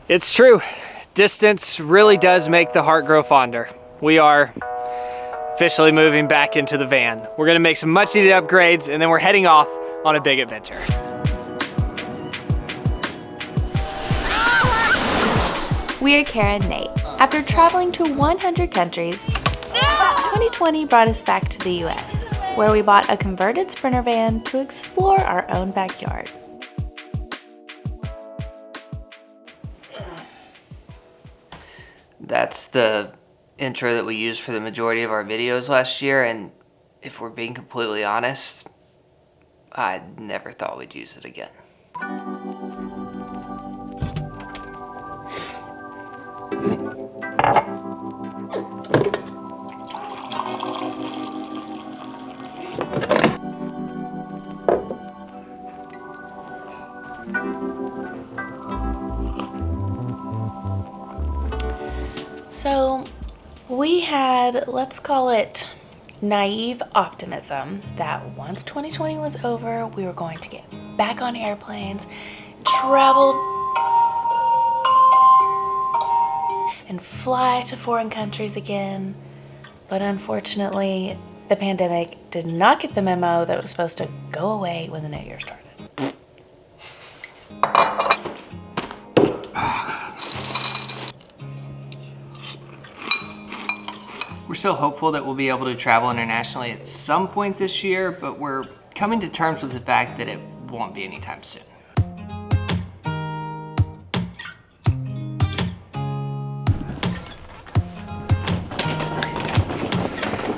It's true. Distance really does make the heart grow fonder. We are officially moving back into the van. We're gonna make some much needed upgrades and then we're heading off on a big adventure. We are Kara and Nate. After traveling to 100 countries, 2020 brought us back to the US, where we bought a converted Sprinter van to explore our own backyard. That's the intro that we used for the majority of our videos last year, and if we're being completely honest, I never thought we'd use it again. So we had, let's call it naive optimism that once 2020 was over, we were going to get back on airplanes, travel, and fly to foreign countries again. But unfortunately, the pandemic did not get the memo that it was supposed to go away when the new year started. We're still hopeful that we'll be able to travel internationally at some point this year, but we're coming to terms with the fact that it won't be anytime soon.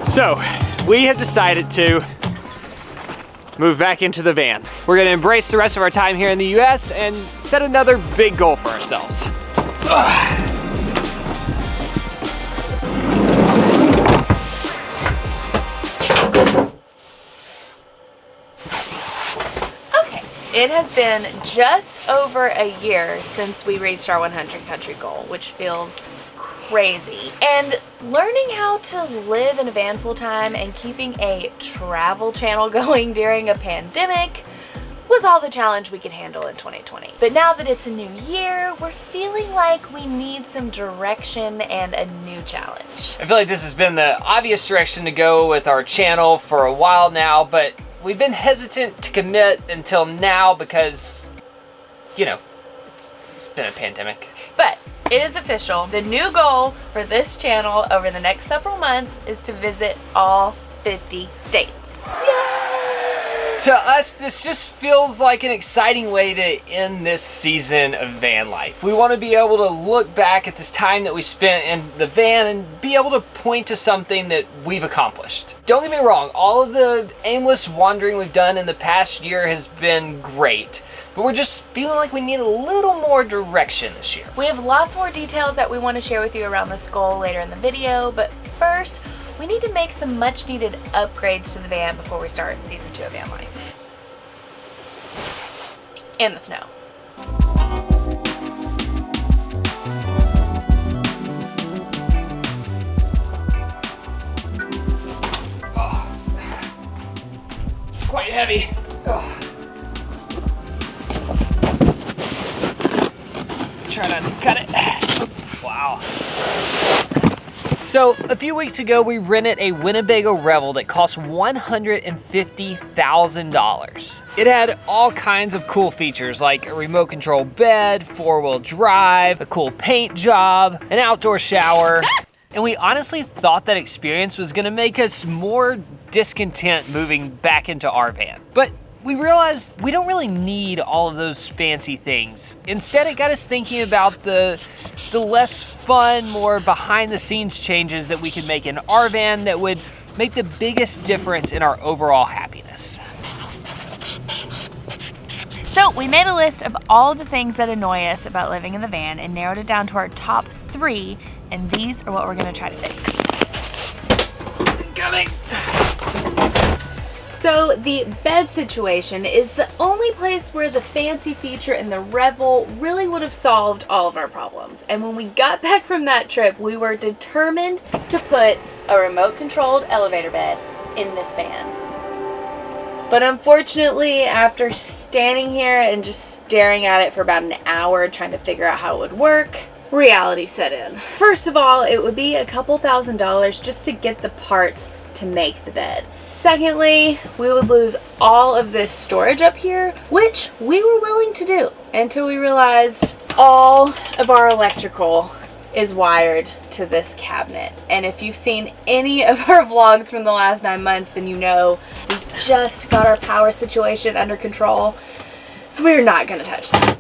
So, we have decided to move back into the van. We're gonna embrace the rest of our time here in the US and set another big goal for ourselves. It has been just over a year since we reached our 100 country goal, which feels crazy. And learning how to live in a van full time and keeping a travel channel going during a pandemic was all the challenge we could handle in 2020. But now that it's a new year, we're feeling like we need some direction and a new challenge. I feel like this has been the obvious direction to go with our channel for a while now, but we've been hesitant to commit until now because, you know, it's been a pandemic. But it is official. The new goal for this channel over the next several months is to visit all 50 states. Yay! To us, this just feels like an exciting way to end this season of van life. We want to be able to look back at this time that we spent in the van and be able to point to something that we've accomplished. Don't get me wrong, all of the aimless wandering we've done in the past year has been great, but we're just feeling like we need a little more direction this year. We have lots more details that we want to share with you around this goal later in the video, but first, we need to make some much needed upgrades to the van before we start season 2 of Van Life. In the snow. Oh, it's quite heavy. Oh. Try not to cut it. Wow. So a few weeks ago, we rented a Winnebago Revel that cost $150,000. It had all kinds of cool features like a remote control bed, 4-wheel drive, a cool paint job, an outdoor shower. And we honestly thought that experience was gonna make us more discontent moving back into our van. But we realized we don't really need all of those fancy things. Instead, it got us thinking about the less fun, more behind the scenes changes that we could make in our van that would make the biggest difference in our overall happiness. So we made a list of all the things that annoy us about living in the van and narrowed it down to our top 3, and these are what we're gonna try to fix. Incoming! So the bed situation is the only place where the fancy feature in the Revel really would have solved all of our problems. And when we got back from that trip, we were determined to put a remote controlled elevator bed in this van. But unfortunately, after standing here and just staring at it for about an hour trying to figure out how it would work, reality set in. First of all, it would be a couple $1,000s just to get the parts to make the bed. Secondly, we would lose all of this storage up here, which we were willing to do until we realized all of our electrical is wired to this cabinet. And if you've seen any of our vlogs from the last 9 months, then you know we just got our power situation under control. So we're not gonna touch that.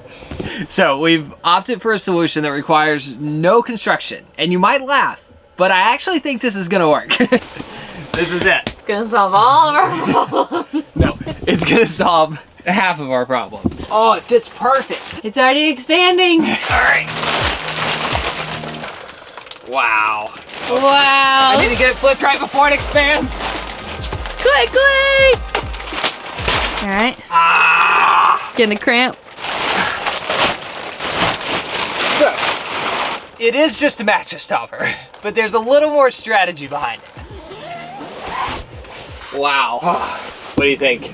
So we've opted for a solution that requires no construction. And you might laugh, but I actually think this is gonna work. This is it. It's gonna solve all of our problems. No, it's gonna solve half of our problem. Oh, it fits perfect. It's already expanding. All right. Wow. Wow. I need to get it flipped right before it expands. Quickly. All right. Ah. Getting a cramp. So, it is just a mattress topper, but there's a little more strategy behind it. Wow. What do you think?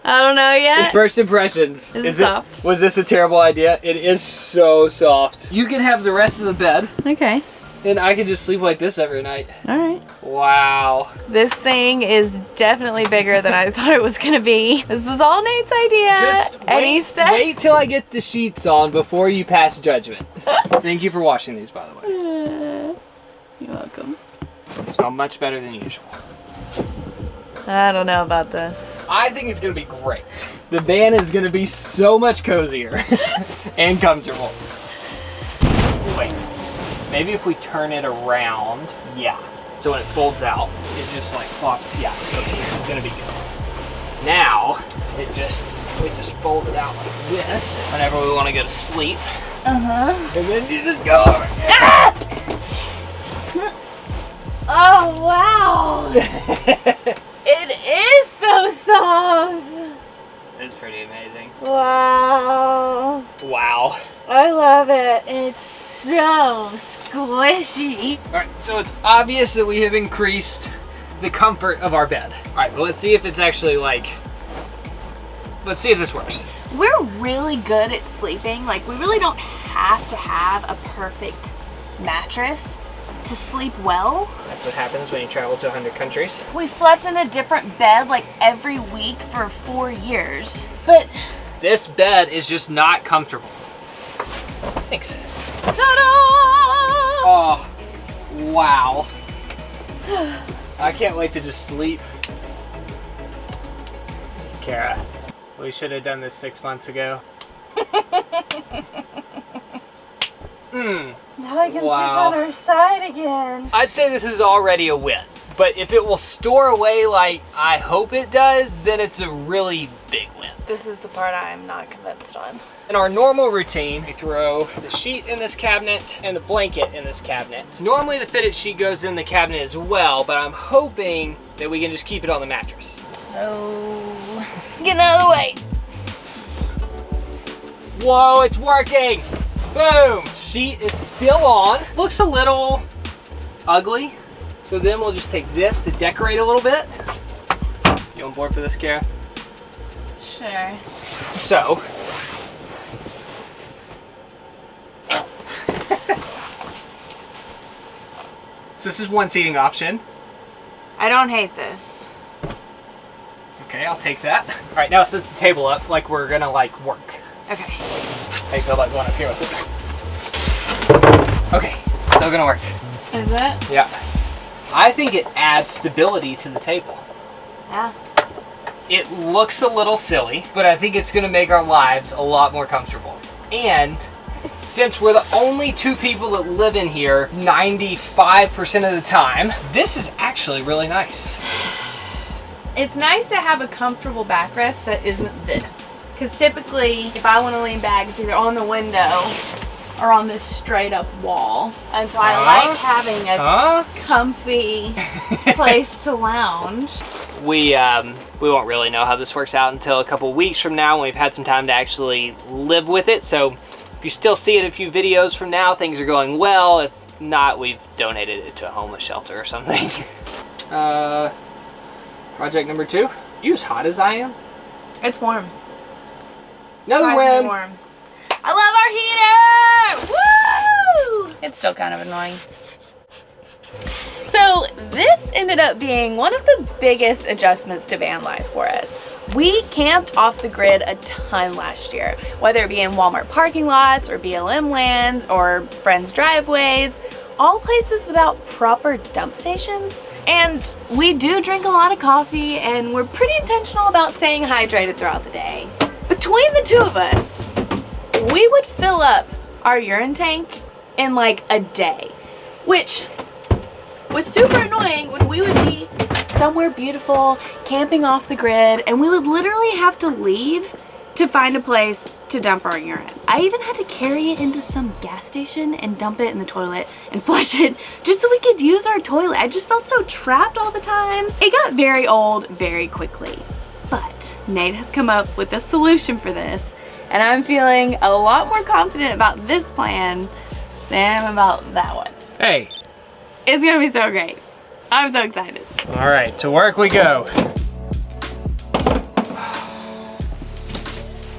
I don't know yet. First impressions. Is it soft? Was this a terrible idea? It is so soft. You can have the rest of the bed, Okay. and I can just sleep like this every night. All right. Wow. This thing is definitely bigger than I thought it was gonna be. This was all Nate's idea. Just and he said, wait till I get the sheets on before you pass judgment. Thank you for washing these, by the way. You're welcome. They smell much better than usual. I don't know about this. I think it's gonna be great. The van is gonna be so much cozier and comfortable. Wait, maybe if we turn it around, yeah. So when it folds out, it just like flops. Yeah, okay, this is gonna be good. Now, we just fold it out like this whenever we wanna go to sleep. Uh-huh. And then you just go over here. Ah! Oh, wow. It is so soft. It's pretty amazing. Wow. Wow. I love it. It's so squishy. All right, so it's obvious that we have increased the comfort of our bed. All right, well, let's see if it's actually like, let's see if this works. We're really good at sleeping. Like, we really don't have to have a perfect mattress to sleep well. That's what happens when you travel to 100 countries. We slept in a different bed like every week for 4 years. But This bed is just not comfortable. Thanks. ta-da! Oh, wow. I can't wait to just sleep. Kara, we should have done this 6 months ago. Now I can Wow. sit on our side again. I'd say this is already a win, but if it will store away like I hope it does, then it's a really big win. This is the part I'm not convinced on. In our normal routine, we throw the sheet in this cabinet and the blanket in this cabinet. Normally the fitted sheet goes in the cabinet as well, but I'm hoping that we can just keep it on the mattress. So, getting out of the way. Whoa, it's working! Boom! Sheet is still on. Looks a little ugly. So then we'll just take this to decorate a little bit. You on board for this, Kara? Sure. So, this is one seating option. I don't hate this. Okay, I'll take that. All right, now set the table up like we're gonna like work. Okay. I feel like going up here with it. Okay, still gonna work. Is it? Yeah. I think it adds stability to the table. Yeah. It looks a little silly, but I think it's gonna make our lives a lot more comfortable. And since we're the only 2 people that live in here 95% of the time, this is actually really nice. It's nice to have a comfortable backrest that isn't this. Because typically, if I want to lean back, it's either on the window or on this straight up wall. And so I like having a comfy place to lounge. We won't really know how this works out until a couple weeks from now when we've had some time to actually live with it. So if you still see it a few videos from now, things are going well. If not, we've donated it to a homeless shelter or something. Project number 2. You as hot as I am? It's warm. Another Surprisingly win. warm. I love our heater! Woo! It's still kind of annoying. So this ended up being one of the biggest adjustments to van life for us. We camped off the grid a ton last year, whether it be in Walmart parking lots or BLM land or friends' driveways, all places without proper dump stations. And we do drink a lot of coffee and we're pretty intentional about staying hydrated throughout the day. Between the two of us, we would fill up our urine tank in like a day, which was super annoying when we would be somewhere beautiful, camping off the grid, and we would literally have to leave to find a place to dump our urine. I even had to carry it into some gas station and dump it in the toilet and flush it just so we could use our toilet. I just felt so trapped all the time. It got very old very quickly, but Nate has come up with a solution for this, and I'm feeling a lot more confident about this plan than I am about that one. Hey. It's gonna be so great. I'm so excited. All right, to work we go.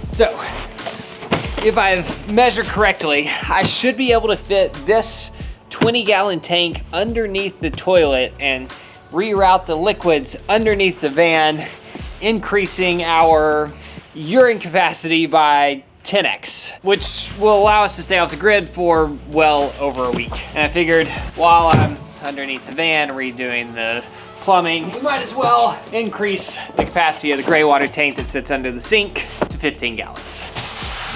So, if I've measured correctly, I should be able to fit this 20-gallon tank underneath the toilet and reroute the liquids underneath the van, increasing our urine capacity by 10x, which will allow us to stay off the grid for well over a week. And I figured while I'm underneath the van redoing the plumbing, we might as well increase the capacity of the gray water tank that sits under the sink to 15 gallons.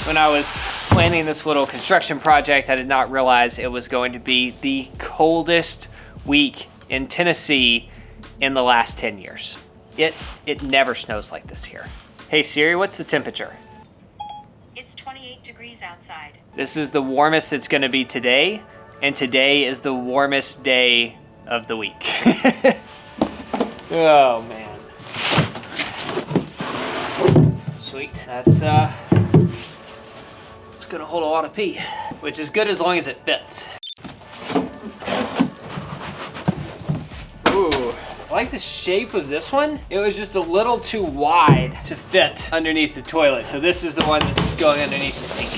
When I was planning this little construction project, I did not realize it was going to be the coldest week in Tennessee in the last 10 years. It never snows like this here. Hey Siri, what's the temperature? It's 28 degrees outside. This is the warmest it's gonna be today, and today is the warmest day of the week. Oh man. Sweet, it's gonna hold a lot of pee, which is good as long as it fits. Ooh. I like the shape of this one. It was just a little too wide to fit underneath the toilet. So this is the one that's going underneath the sink.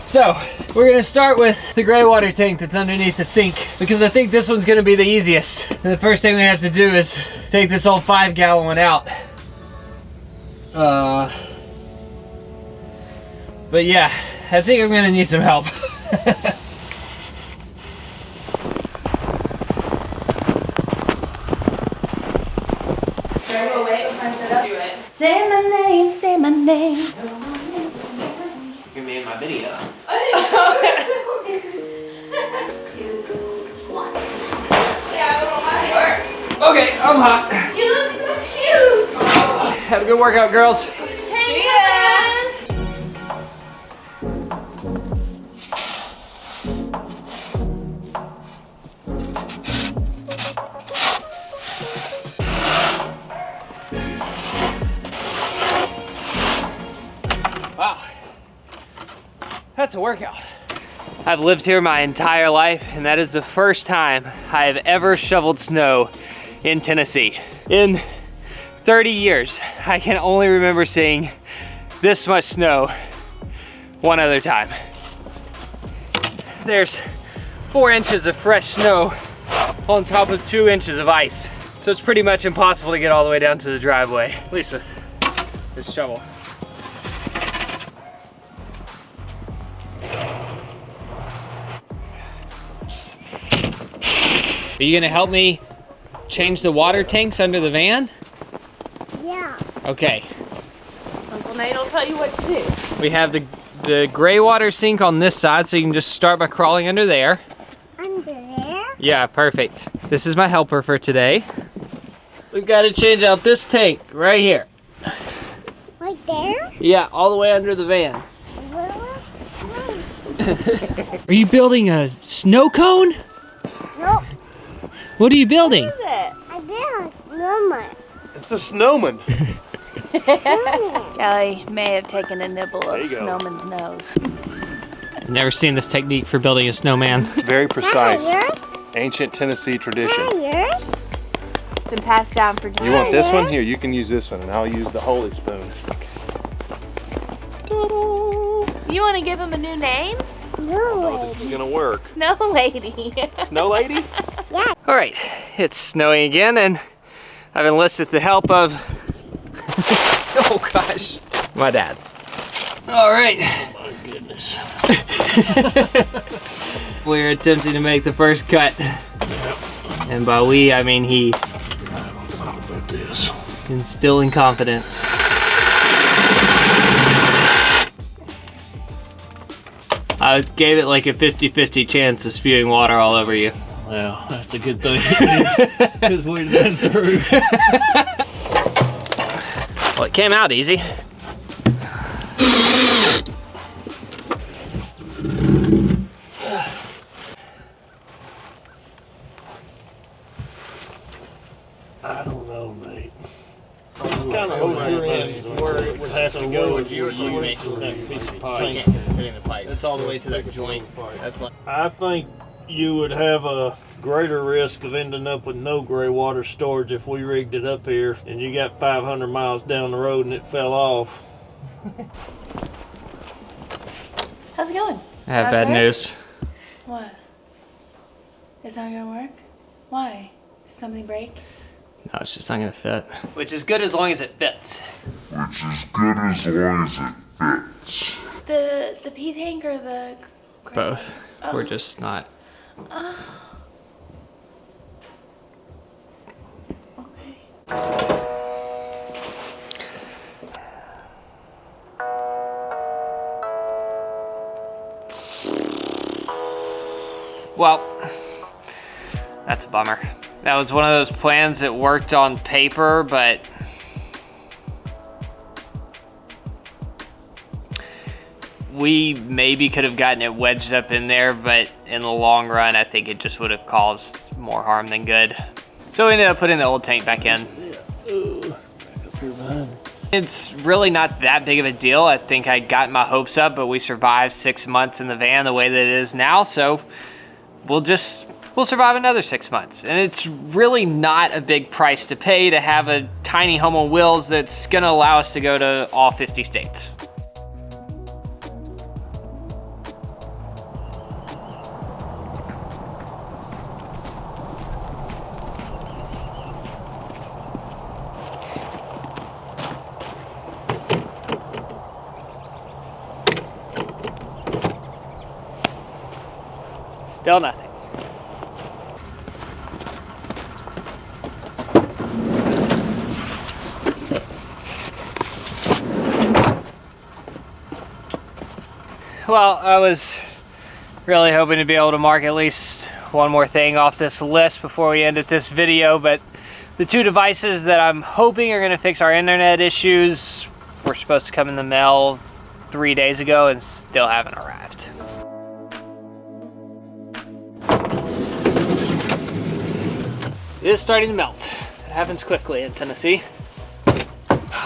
So we're gonna start with the gray water tank that's underneath the sink because I think this one's gonna be the easiest. And the first thing we have to do is take this old 5-gallon one out. But yeah, I think I'm gonna need some help. Say my name, say my name. You're in my video. 2, 1. Okay, I'm hot. You look so cute. Have a good workout, girls. See ya. Wow, that's a workout. I've lived here my entire life, and that is the first time I've ever shoveled snow in Tennessee. In 30 years, I can only remember seeing this much snow one other time. There's 4 inches of fresh snow on top of 2 inches of ice. So it's pretty much impossible to get all the way down to the driveway, at least with this shovel. Are you gonna help me change the water tanks under the van? Yeah. Okay. Uncle Nate will tell you what to do. We have the gray water sink on this side, so you can just start by crawling under there. Under there? Yeah, perfect. This is my helper for today. We've got to change out this tank right here. Right there? Yeah, all the way under the van. Where? Are you building a snow cone? Nope. What are you building? What is it? I built a snowman. It's a snowman. Kelly may have taken a nibble There of you go. Snowman's nose. Never seen this technique for building a snowman. It's very precise. Yours? Ancient Tennessee tradition. Yours? been passed down for You generations. want this one? Here, you can use this one, and I'll use the holy spoon. You want to give him a new name? No Oh, this is lady. gonna work. Snow Lady. Snow lady? Yeah. All right, it's snowing again, and I've enlisted the help of, oh gosh, my dad. All right. Oh my goodness. We're attempting to make the first cut. And by we, I mean he. I don't know about this. Instilling confidence. I gave it like a 50-50 chance of spewing water all over you. Well, that's a good thing. Because we've been through. Well, it came out easy. I don't know, mate. Kind of hold your end where it would have to go if you were using that piece of pipe. Sitting the pipe. It's all the way to that joint. That's like. I think you would have a greater risk of ending up with no gray water storage if we rigged it up here and you got 500 miles down the road and it fell off. How's it going? I have bad news. What? It's not gonna work? Why? Did something break? No, it's just not gonna fit. Which is good as long as it fits. The pea tank or the... Both. We're just not. Okay. Well, that's a bummer. That was one of those plans that worked on paper, but we maybe could have gotten it wedged up in there, but in the long run, I think it just would have caused more harm than good. So we ended up putting the old tank back in. Back up here behind me. It's really not that big of a deal. I think I got my hopes up, but we survived 6 months in the van the way that it is now, so we'll survive another 6 months. And it's really not a big price to pay to have a tiny home on wheels that's gonna allow us to go to all 50 states. Still nothing. Well, I was really hoping to be able to mark at least one more thing off this list before we ended this video, but the two devices that I'm hoping are going to fix our internet issues were supposed to come in the mail 3 days ago and still haven't arrived. It is starting to melt. It happens quickly in Tennessee.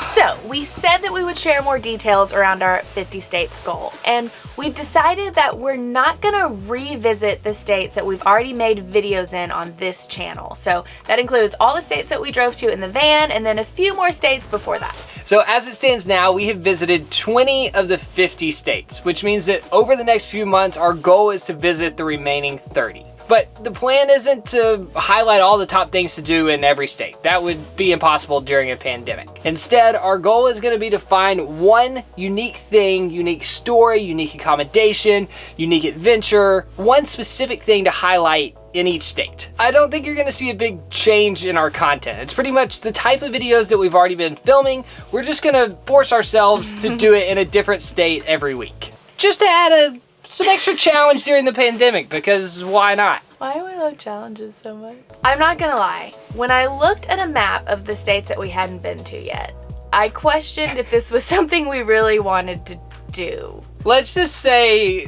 So, we said that we would share more details around our 50 states goal, and we've decided that we're not gonna revisit the states that we've already made videos in on this channel. So that includes all the states that we drove to in the van, and then a few more states before that. So as it stands now, we have visited 20 of the 50 states, which means that over the next few months, our goal is to visit the remaining 30. But the plan isn't to highlight all the top things to do in every state. That would be impossible during a pandemic. Instead, our goal is gonna be to find one unique thing, unique story, unique accommodation, unique adventure, one specific thing to highlight in each state. I don't think you're gonna see a big change in our content. It's pretty much the type of videos that we've already been filming. We're just gonna force ourselves to do it in a different state every week. Just to add some extra challenge during the pandemic, because why not? Why do we love challenges so much? I'm not gonna lie, when I looked at a map of the states that we hadn't been to yet, I questioned if this was something we really wanted to do. Let's just say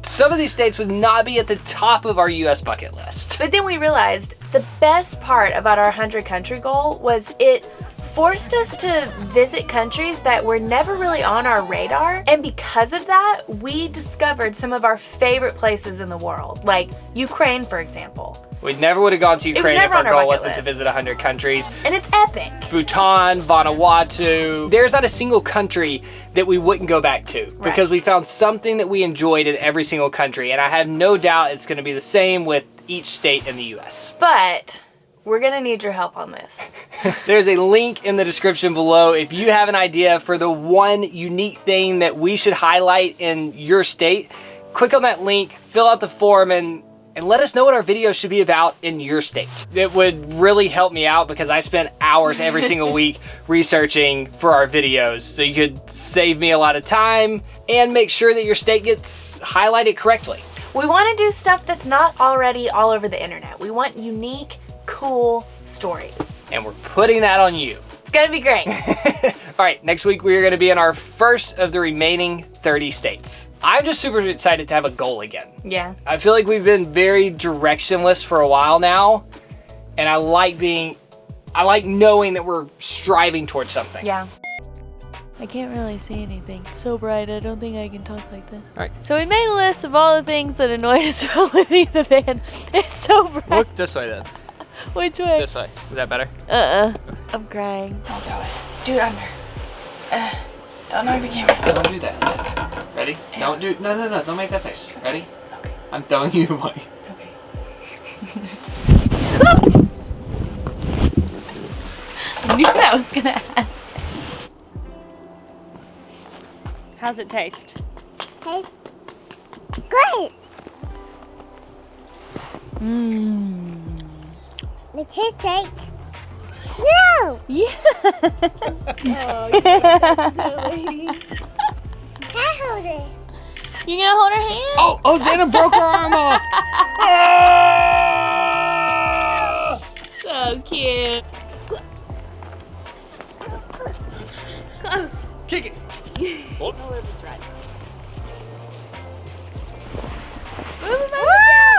some of these states would not be at the top of our US bucket list. But then we realized the best part about our 100 country goal was it forced us to visit countries that were never really on our radar. And because of that, we discovered some of our favorite places in the world, like Ukraine, for example. We never would have gone to Ukraine if never our on our goal bucket wasn't to list. visit 100 countries. And it's epic. Bhutan, Vanuatu. There's not a single country that we wouldn't go back to because we found something that we enjoyed in every single country. And I have no doubt it's going to be the same with each state in the US. But we're gonna need your help on this. There's a link in the description below. If you have an idea for the one unique thing that we should highlight in your state, click on that link, fill out the form, and let us know what our videos should be about in your state. It would really help me out because I spend hours every single week researching for our videos. So you could save me a lot of time and make sure that your state gets highlighted correctly. We want to do stuff that's not already all over the internet. We want unique, cool stories. And we're putting that on you. It's gonna be great. All right, next week we are gonna be in our first of the remaining 30 states. I'm just super excited to have a goal again. Yeah. I feel like we've been very directionless for a while now, and I like knowing that we're striving towards something. Yeah. I can't really see anything. It's so bright, I don't think I can talk like this. All right. So we made a list of all the things that annoyed us about living in the van. It's so bright. Look this way then. Which way? This way. Is that better? I'm crying. Don't do it. Do it under. Don't knock the camera. Don't do that. Ready? Don't do. No. Don't make that face. Ready? Okay. I'm throwing you away. Okay. I knew that was gonna happen. How's it taste? Hey. Great. It tastes like snow. Yeah. Can I hold it? You gonna hold her hand? Oh, Jana broke her arm off. So cute. Close. Kick it. Woo,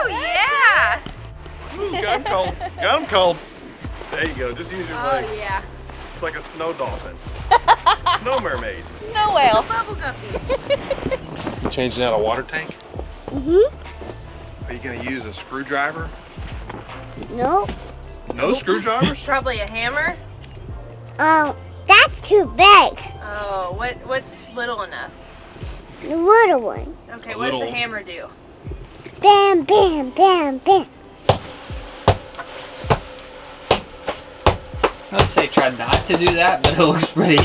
yeah. Ooh, got him cold. Got him cold. There you go. Just use your legs. Oh yeah. It's like a snow dolphin. Snow mermaid. Snow whale. Changing out a water tank? Mm-hmm. Are you gonna use a screwdriver? Nope. No screwdrivers? Probably a hammer. That's too big. Oh, what's little enough? The little one. Okay, A what does the little- hammer do? Bam, bam, bam, bam. I'd say try not to do that, but it looks pretty,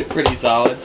pretty solid.